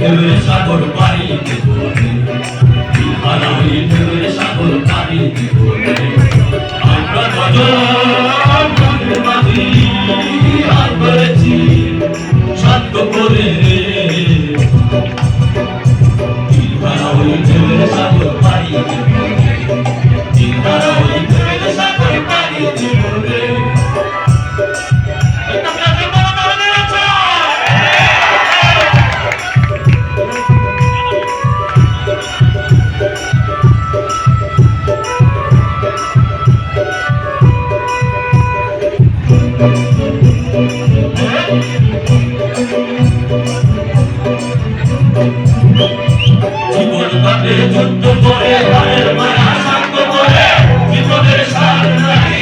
ঢেউয়ের সাগর পাড়ি দেব রে হারাই ঢেউয়ের সাগর পাড়ি দেব রে আমরা গজল মাঝি আর করেছি শান্ত করে রে হারাই ঢেউয়ের সাগর পাড়ি দেব রে হারাই ঢেউয়ের সাগর পাড়ি দেব রে জীবন কাটে যুদ্ধ করে গানের মায়া শান্ত করে জীবনের সার নাই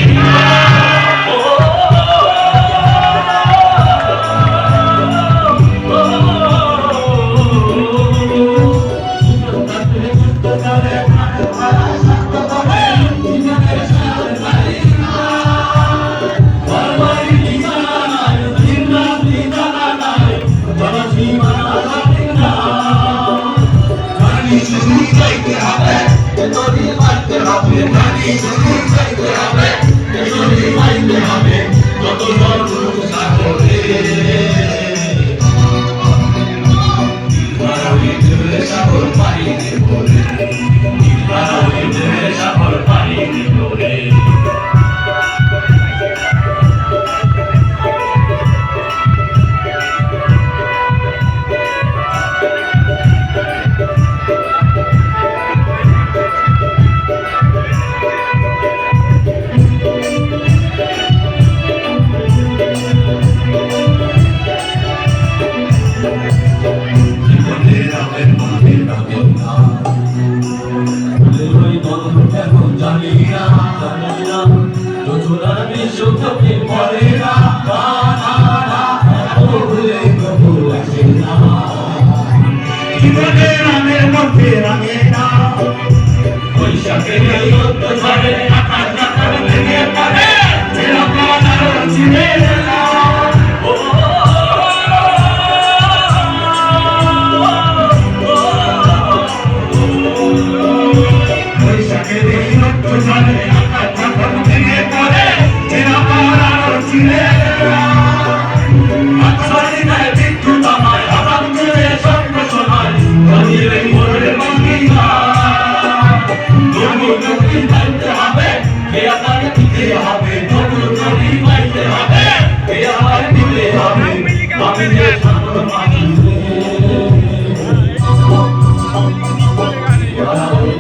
জীবনের রামের মধ্যে রাঙে না বৈশাখের এই রোদ ঝরে আকাশ রাতার ভেঙে পড়ে চিরকাল আর চিনে না বৈশাখের এই রোদ ঝরে আকাশ রাতার ভেঙে পড়ে চিরকাল আর চিনে না I'm